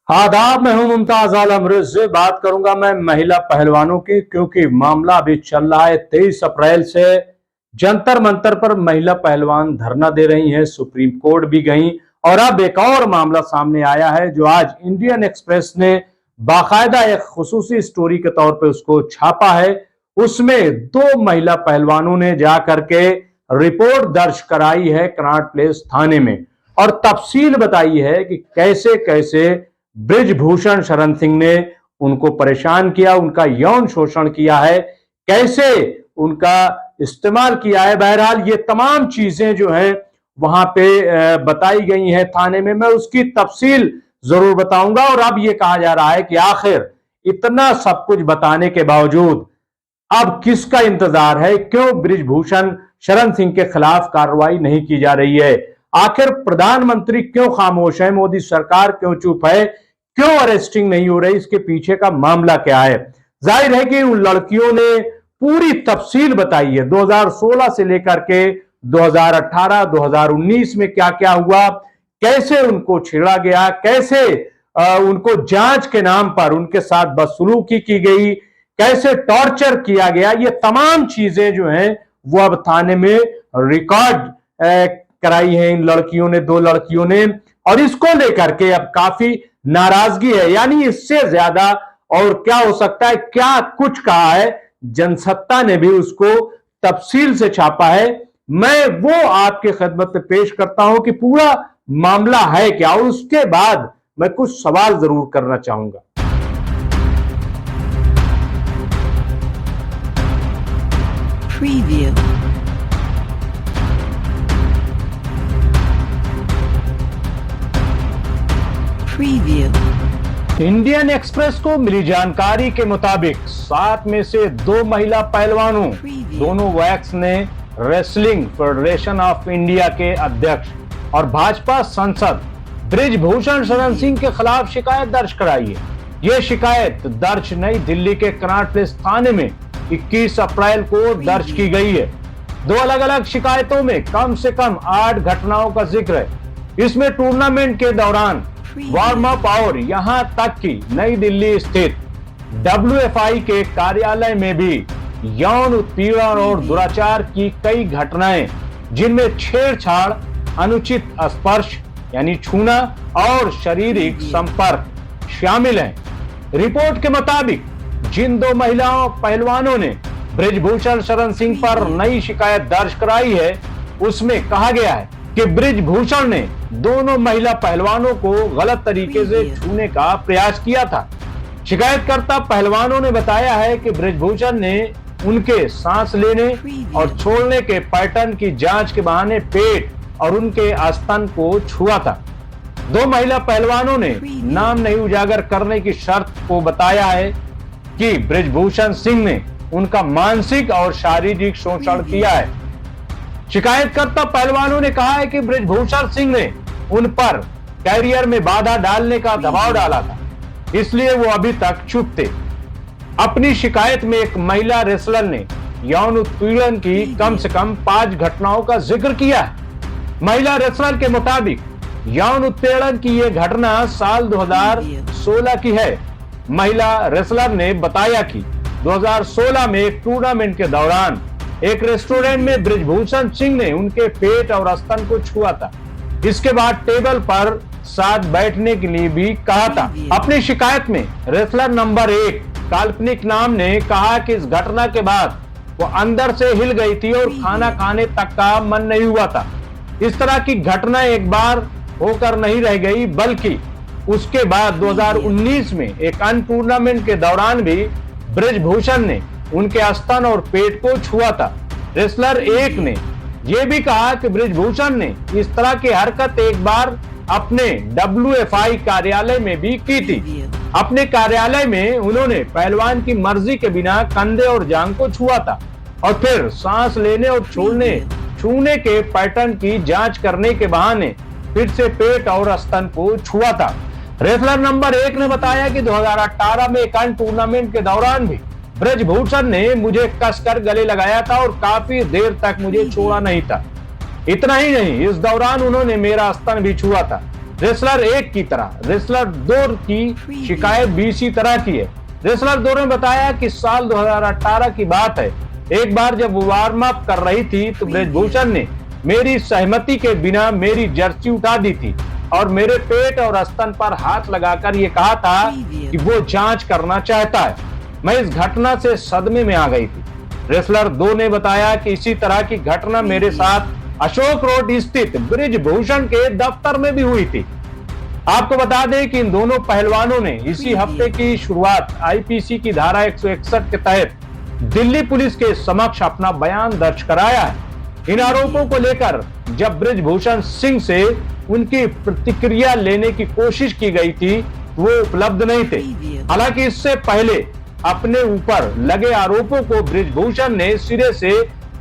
आदाब, मैं हूं मुमताज आलम रिज़। बात करूंगा मैं महिला पहलवानों की, क्योंकि मामला अभी चल रहा है। 23 अप्रैल से जंतर मंतर पर महिला पहलवान धरना दे रही हैं, सुप्रीम कोर्ट भी गई और अब एक और मामला सामने आया है जो आज इंडियन एक्सप्रेस ने बाकायदा एक खुसूसी स्टोरी के तौर पे उसको छापा है। उसमें दो महिला पहलवानों ने जाकर के रिपोर्ट दर्ज कराई है कनॉट प्लेस थाने में और तफसील बताई है कि कैसे कैसे बृजभूषण शरण सिंह ने उनको परेशान किया, उनका यौन शोषण किया है, कैसे उनका इस्तेमाल किया है। बहरहाल ये तमाम चीजें जो हैं वहां पे बताई गई हैं थाने में। मैं उसकी तफसील जरूर बताऊंगा। और अब ये कहा जा रहा है कि आखिर इतना सब कुछ बताने के बावजूद अब किसका इंतजार है, क्यों बृजभूषण शरण सिंह के खिलाफ कार्रवाई नहीं की जा रही है, आखिर प्रधानमंत्री क्यों खामोश है, मोदी सरकार क्यों चुप है, क्यों अरेस्टिंग नहीं हो रही, इसके पीछे का मामला क्या है। जाहिर है कि उन लड़कियों ने पूरी तफसील बताई है 2016 से लेकर के 2018 2019 में क्या क्या हुआ, कैसे उनको छेड़ा गया, कैसे उनको जांच के नाम पर उनके साथ बदसलूकी की गई, कैसे टॉर्चर किया गया। ये तमाम चीजें जो हैं वो अब थाने में रिकॉर्ड कराई है इन लड़कियों ने, दो लड़कियों ने। और इसको लेकर के अब काफी नाराजगी है। यानी इससे ज्यादा और क्या हो सकता है, क्या कुछ कहा है जनसत्ता ने भी उसको तफसील से छापा है। मैं वो आपके खिदमत में पेश करता हूं कि पूरा मामला है क्या, और उसके बाद मैं कुछ सवाल जरूर करना चाहूंगा। Preview. Preview. इंडियन एक्सप्रेस को मिली जानकारी के मुताबिक 7 में से 2 महिला पहलवानों, दोनों वैक्स ने रेसलिंग फेडरेशन ऑफ इंडिया के अध्यक्ष और भाजपा सांसद बृजभूषण शरण सिंह के खिलाफ शिकायत दर्ज कराई है। यह शिकायत दर्ज नई दिल्ली के कनॉट प्लेस थाने में 21 अप्रैल को दर्ज की गई है। 2 अलग अलग शिकायतों में कम से कम 8 घटनाओं का जिक्र है। इसमें टूर्नामेंट के दौरान वार्म अप और यहां तक कि नई दिल्ली स्थित WFI के कार्यालय में भी यौन उत्पीड़न और दुराचार की कई घटनाएं, जिनमें छेड़छाड़, अनुचित स्पर्श यानी छूना और शारीरिक संपर्क शामिल हैं। रिपोर्ट के मुताबिक जिन 2 महिलाओं पहलवानों ने बृजभूषण शरण सिंह पर नई शिकायत दर्ज कराई है, उसमें कहा गया है कि बृजभूषण ने दोनों महिला पहलवानों को गलत तरीके से छूने का प्रयास किया था। शिकायतकर्ता पहलवानों ने बताया है कि बृजभूषण ने उनके सांस लेने और छोड़ने के पैटर्न की जांच के बहाने पेट और उनके स्तन को छुआ था। 2 महिला पहलवानों ने नाम नहीं उजागर करने की शर्त को बताया है कि बृजभूषण सिंह ने उनका मानसिक और शारीरिक शोषण किया है। शिकायतकर्ता पहलवानों ने कहा है कि बृजभूषण सिंह ने उन पर कैरियर में बाधा डालने का दबाव डाला था, इसलिए वो अभी तक चुप थे। अपनी शिकायत में एक महिला रेसलर ने यौन उत्पीड़न की कम से कम 5 घटनाओं का जिक्र किया है। महिला रेसलर के मुताबिक यौन उत्पीड़न की यह घटना साल 2016 की है। महिला रेसलर ने बताया कि 2016 में एक टूर्नामेंट के दौरान एक रेस्टोरेंट में बृजभूषण सिंह ने उनके पेट और स्तन को छुआ था। इसके बाद टेबल पर साथ बैठने के लिए भी कहा था। अपनी शिकायत में रेसलर नंबर 1 काल्पनिक नाम ने कहा कि इस घटना के बाद वो अंदर से हिल गई थी और खाना खाने तक का मन नहीं हुआ था। इस तरह की घटना एक बार होकर नहीं रह गई, बल्कि उसके बाद 2019 में एक अन्य टूर्नामेंट के दौरान भी बृजभूषण ने उनके स्तन और पेट को छुआ था। रेसलर 1 ने यह भी कहा कि बृजभूषण ने इस तरह की हरकत एक बार अपने WFI कार्यालय में भी की थी। अपने कार्यालय में उन्होंने पहलवान की मर्जी के बिना कंधे और जांघ को छुआ था और फिर सांस लेने और छूने के पैटर्न की जांच करने के बहाने फिर से पेट और स्तन को छुआ था। रेसलर नंबर 1 ने बताया कि 2018 में एक अन्य टूर्नामेंट के दौरान भी बृजभूषण ने मुझे कसकर गले लगाया था और काफी देर तक मुझे छोड़ा नहीं था। इतना ही नहीं, इस दौरान उन्होंने मेरा स्तन भी छुआ था। रेसलर 1 की तरह रेसलर 2 की शिकायत भी इसी तरह की है। रेसलर 2 ने बताया कि साल 2018 की बात है, एक बार जब वो वार्म अप कर रही थी तो ब्रिजभूषण ने मेरी सहमति के बिना मेरी जर्सी उठा दी थी और मेरे पेट और स्तन पर हाथ लगाकर ये कहा था कि वो जांच करना चाहता है। मैं इस घटना से सदमे में आ गई थी। रेसलर 2 ने बताया कि इसी तरह की घटना मेरे साथ अशोक रोड स्थित ब्रिजभूषण के दफ्तर में भी हुई थी। आपको बता दें कि इन दोनों पहलवानों ने इसी हफ्ते की शुरुआत आईपीसी की धारा 161 के तहत दिल्ली पुलिस के समक्ष अपना बयान दर्ज कराया है। इन आरोपों को लेकर जब ब्रिजभूषण सिंह से उनकी प्रतिक्रिया लेने की कोशिश की गई थी, वो उपलब्ध नहीं थे। हालांकि इससे पहले अपने ऊपर लगे आरोपों को ब्रिजभूषण ने सिरे से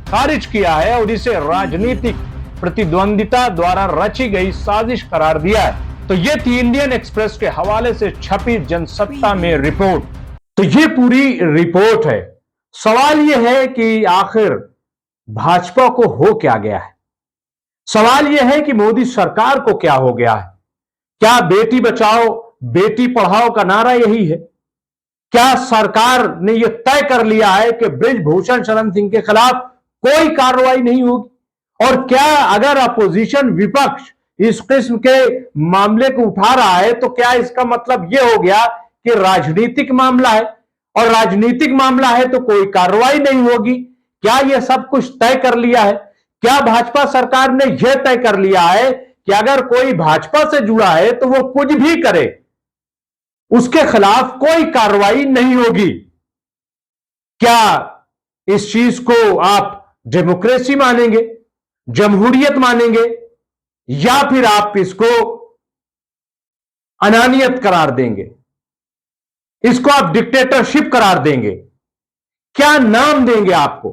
खारिज किया है और इसे राजनीतिक प्रतिद्वंदिता द्वारा रची गई साजिश करार दिया है। तो ये थी इंडियन एक्सप्रेस के हवाले से छपी जनसत्ता में रिपोर्ट। तो ये पूरी रिपोर्ट है। सवाल यह है कि आखिर भाजपा को हो क्या गया है? सवाल यह है कि मोदी सरकार को क्या हो गया है? क्या बेटी बचाओ बेटी पढ़ाओ का नारा यही है? क्या सरकार ने यह तय कर लिया है कि ब्रिजभूषण शरण सिंह के खिलाफ कोई कार्रवाई नहीं होगी? और क्या अगर अपोजिशन विपक्ष इस किस्म के मामले को उठा रहा है तो क्या इसका मतलब यह हो गया कि राजनीतिक मामला है, और राजनीतिक मामला है तो कोई कार्रवाई नहीं होगी? क्या यह सब कुछ तय कर लिया है? क्या भाजपा सरकार ने यह तय कर लिया है कि अगर कोई भाजपा से जुड़ा है तो वो कुछ भी करे उसके खिलाफ कोई कार्रवाई नहीं होगी? क्या इस चीज को आप डेमोक्रेसी मानेंगे, जमहूरियत मानेंगे, या फिर आप इसको अनानियत करार देंगे, इसको आप डिक्टेटरशिप करार देंगे? क्या नाम देंगे आपको?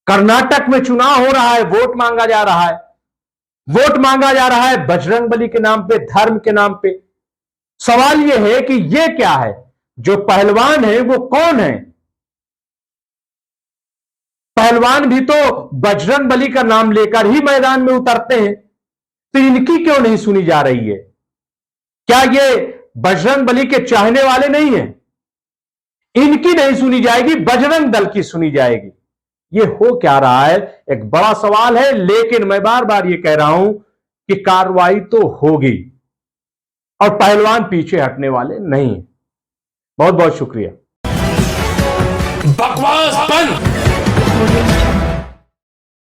कर्नाटक में चुनाव हो रहा है, वोट मांगा जा रहा है, वोट मांगा जा रहा है बजरंगबली के नाम पे, धर्म के नाम पे। सवाल यह है कि यह क्या है? जो पहलवान है वो कौन है? पहलवान भी तो बजरंगबली का नाम लेकर ही मैदान में उतरते हैं, तो इनकी क्यों नहीं सुनी जा रही है? क्या ये बजरंगबली के चाहने वाले नहीं हैं? इनकी नहीं सुनी जाएगी, बजरंग दल की सुनी जाएगी। ये हो क्या रहा है? एक बड़ा सवाल है। लेकिन मैं बार बार ये कह रहा हूं कि कार्रवाई तो होगी और पहलवान पीछे हटने वाले नहीं हैं। बहुत बहुत शुक्रिया। बकवास बंद।